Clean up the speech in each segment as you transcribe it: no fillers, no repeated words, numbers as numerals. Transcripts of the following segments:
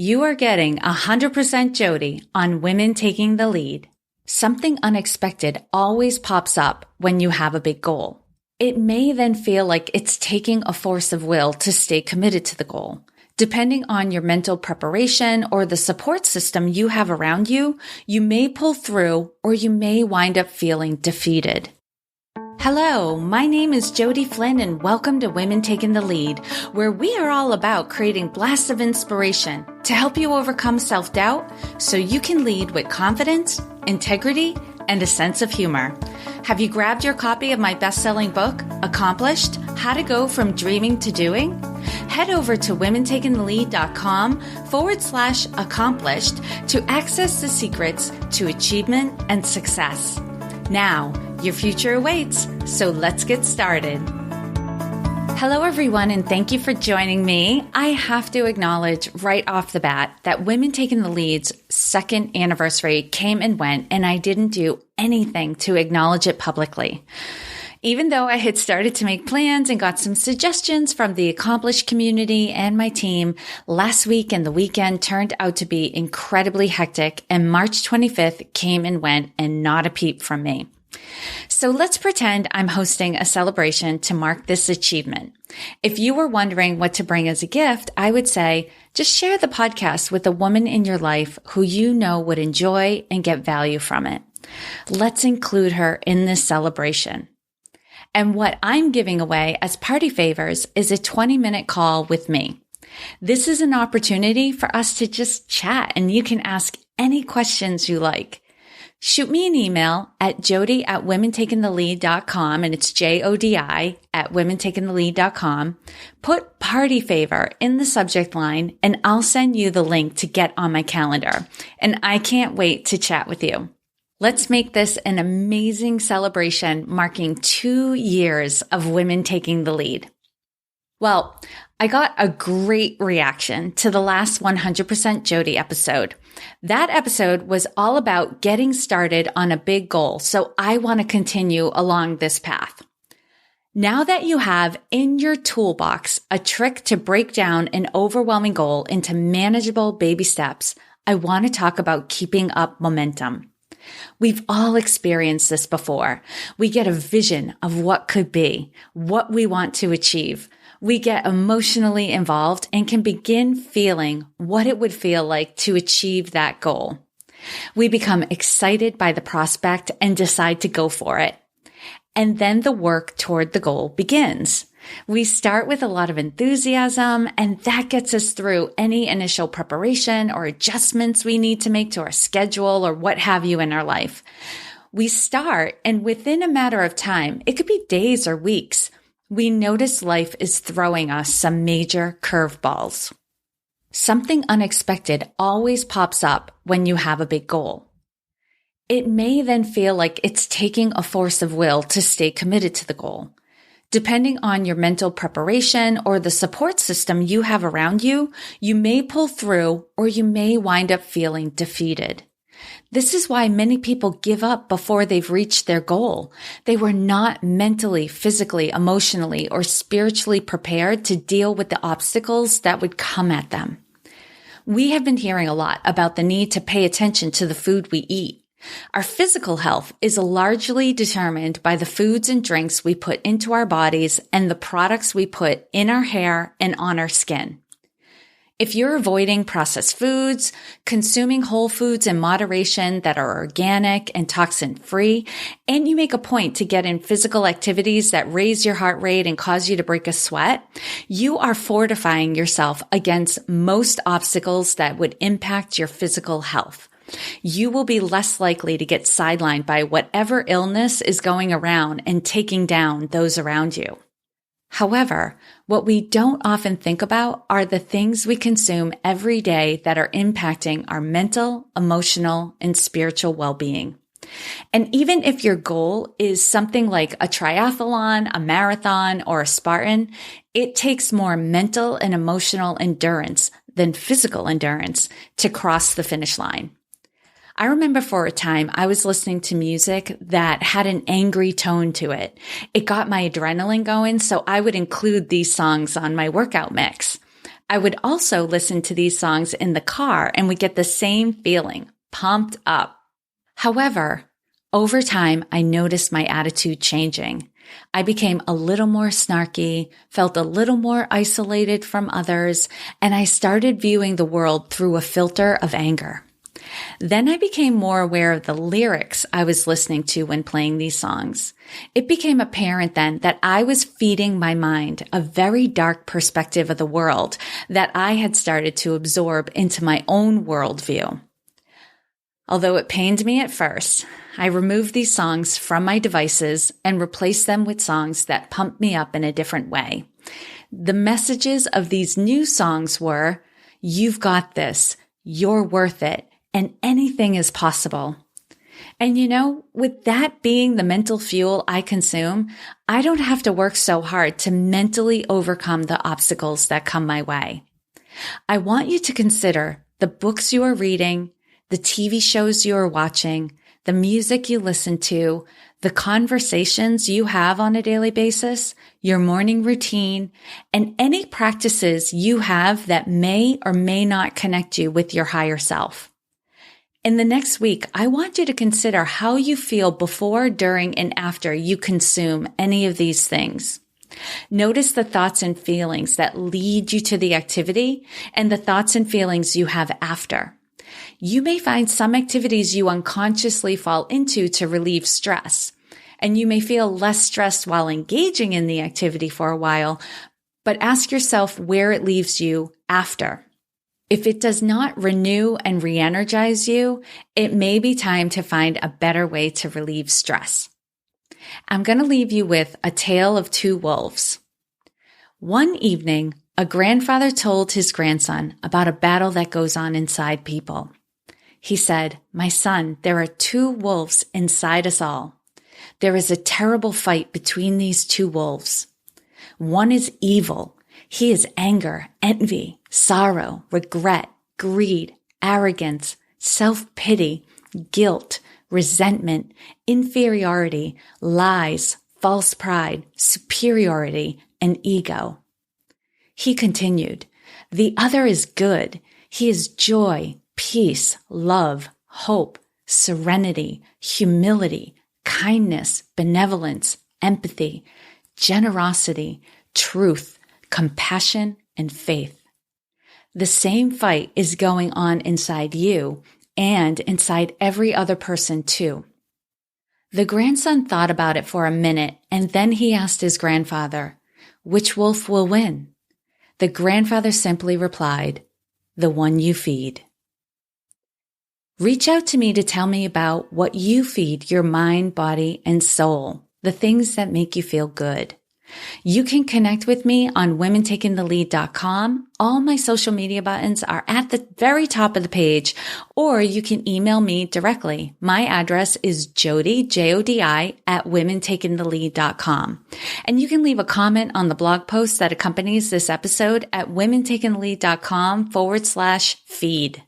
You are getting 100% Jodi on Women Taking the Lead. Something unexpected always pops up when you have a big goal. It may then feel like it's taking a force of will to stay committed to the goal. Depending on your mental preparation or the support system you have around you, you may pull through or you may wind up feeling defeated. Hello, my name is Jodi Flynn and welcome to Women Taking the Lead, where we are all about creating blasts of inspiration to help you overcome self-doubt so you can lead with confidence, integrity, and a sense of humor. Have you grabbed your copy of my best-selling book, Accomplished: How to Go from Dreaming to Doing? Head over to womentakingthelead.com/accomplished to access the secrets to achievement and success. Now, your future awaits, so let's get started. Hello, everyone, and thank you for joining me. I have to acknowledge right off the bat that Women Taking the Lead's second anniversary came and went, and I didn't do anything to acknowledge it publicly. Even though I had started to make plans and got some suggestions from the accomplished community and my team, last week and the weekend turned out to be incredibly hectic, and March 25th came and went and not a peep from me. So let's pretend I'm hosting a celebration to mark this achievement. If you were wondering what to bring as a gift, I would say just share the podcast with a woman in your life who you know would enjoy and get value from it. Let's include her in this celebration. And what I'm giving away as party favors is a 20-minute call with me. This is an opportunity for us to just chat, and you can ask any questions you like. Shoot me an email at jodi@womentakingthelead.com, and it's JODI at womentakingthelead.com. Put party favor in the subject line, and I'll send you the link to get on my calendar. And I can't wait to chat with you. Let's make this an amazing celebration marking 2 years of Women Taking the Lead. Well, I got a great reaction to the last 100% Jodi episode. That episode was all about getting started on a big goal, so I want to continue along this path. Now that you have in your toolbox a trick to break down an overwhelming goal into manageable baby steps, I want to talk about keeping up momentum. We've all experienced this before. We get a vision of what could be, what we want to achieve. We get emotionally involved and can begin feeling what it would feel like to achieve that goal. We become excited by the prospect and decide to go for it. And then the work toward the goal begins. We start with a lot of enthusiasm, and that gets us through any initial preparation or adjustments we need to make to our schedule or what have you in our life. We start, and within a matter of time, it could be days or weeks, we notice life is throwing us some major curveballs. Something unexpected always pops up when you have a big goal. It may then feel like it's taking a force of will to stay committed to the goal. Depending on your mental preparation or the support system you have around you, you may pull through or you may wind up feeling defeated. This is why many people give up before they've reached their goal. They were not mentally, physically, emotionally, or spiritually prepared to deal with the obstacles that would come at them. We have been hearing a lot about the need to pay attention to the food we eat. Our physical health is largely determined by the foods and drinks we put into our bodies and the products we put in our hair and on our skin. If you're avoiding processed foods, consuming whole foods in moderation that are organic and toxin-free, and you make a point to get in physical activities that raise your heart rate and cause you to break a sweat, you are fortifying yourself against most obstacles that would impact your physical health. You will be less likely to get sidelined by whatever illness is going around and taking down those around you. However, what we don't often think about are the things we consume every day that are impacting our mental, emotional, and spiritual well-being. And even if your goal is something like a triathlon, a marathon, or a Spartan, it takes more mental and emotional endurance than physical endurance to cross the finish line. I remember for a time I was listening to music that had an angry tone to it. It got my adrenaline going, so I would include these songs on my workout mix. I would also listen to these songs in the car and would get the same feeling, pumped up. However, over time, I noticed my attitude changing. I became a little more snarky, felt a little more isolated from others, and I started viewing the world through a filter of anger. Then I became more aware of the lyrics I was listening to when playing these songs. It became apparent then that I was feeding my mind a very dark perspective of the world that I had started to absorb into my own worldview. Although it pained me at first, I removed these songs from my devices and replaced them with songs that pumped me up in a different way. The messages of these new songs were, "You've got this, you're worth it, and anything is possible." And with that being the mental fuel I consume, I don't have to work so hard to mentally overcome the obstacles that come my way. I want you to consider the books you are reading, the TV shows you are watching, the music you listen to, the conversations you have on a daily basis, your morning routine, and any practices you have that may or may not connect you with your higher self. In the next week, I want you to consider how you feel before, during, and after you consume any of these things. Notice the thoughts and feelings that lead you to the activity and the thoughts and feelings you have after. You may find some activities you unconsciously fall into to relieve stress, and you may feel less stressed while engaging in the activity for a while, but ask yourself where it leaves you after. If it does not renew and re-energize you, it may be time to find a better way to relieve stress. I'm going to leave you with a tale of two wolves. One evening, a grandfather told his grandson about a battle that goes on inside people. He said, "My son, there are two wolves inside us all. There is a terrible fight between these two wolves. One is evil. He is anger, envy, sorrow, regret, greed, arrogance, self-pity, guilt, resentment, inferiority, lies, false pride, superiority, and ego." He continued, "The other is good. He is joy, peace, love, hope, serenity, humility, kindness, benevolence, empathy, generosity, truth, compassion, and faith." The same fight is going on inside you and inside every other person too. The grandson thought about it for a minute, and then he asked his grandfather, "Which wolf will win?" The grandfather simply replied, "The one you feed." Reach out to me to tell me about what you feed your mind, body, and soul, the things that make you feel good. You can connect with me on womentakingthelead.com. All my social media buttons are at the very top of the page, or you can email me directly. My address is Jodi, Jodi, at womentakingthelead.com. And you can leave a comment on the blog post that accompanies this episode at womentakingthelead.com/feed.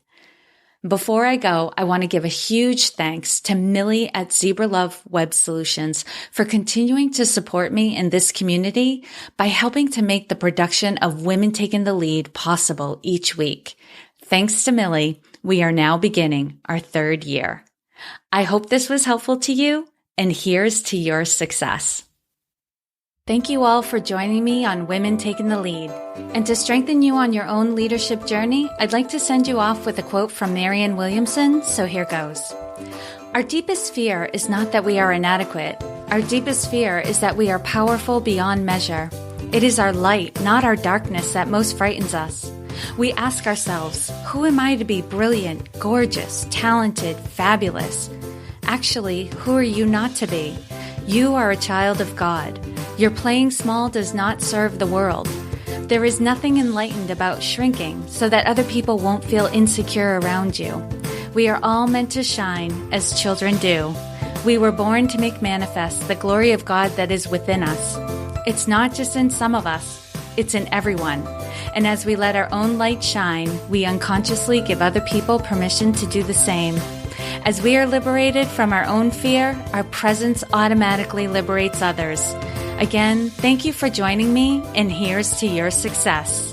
Before I go, I want to give a huge thanks to Millie at Zebra Love Web Solutions for continuing to support me in this community by helping to make the production of Women Taking the Lead possible each week. Thanks to Millie, we are now beginning our third year. I hope this was helpful to you, and here's to your success. Thank you all for joining me on Women Taking the Lead. And to strengthen you on your own leadership journey, I'd like to send you off with a quote from Marianne Williamson, so here goes. Our deepest fear is not that we are inadequate. Our deepest fear is that we are powerful beyond measure. It is our light, not our darkness, that most frightens us. We ask ourselves, who am I to be brilliant, gorgeous, talented, fabulous? Actually, who are you not to be? You are a child of God. Your playing small does not serve the world. There is nothing enlightened about shrinking so that other people won't feel insecure around you. We are all meant to shine as children do. We were born to make manifest the glory of God that is within us. It's not just in some of us, it's in everyone. And as we let our own light shine, we unconsciously give other people permission to do the same. As we are liberated from our own fear, our presence automatically liberates others. Again, thank you for joining me, and here's to your success.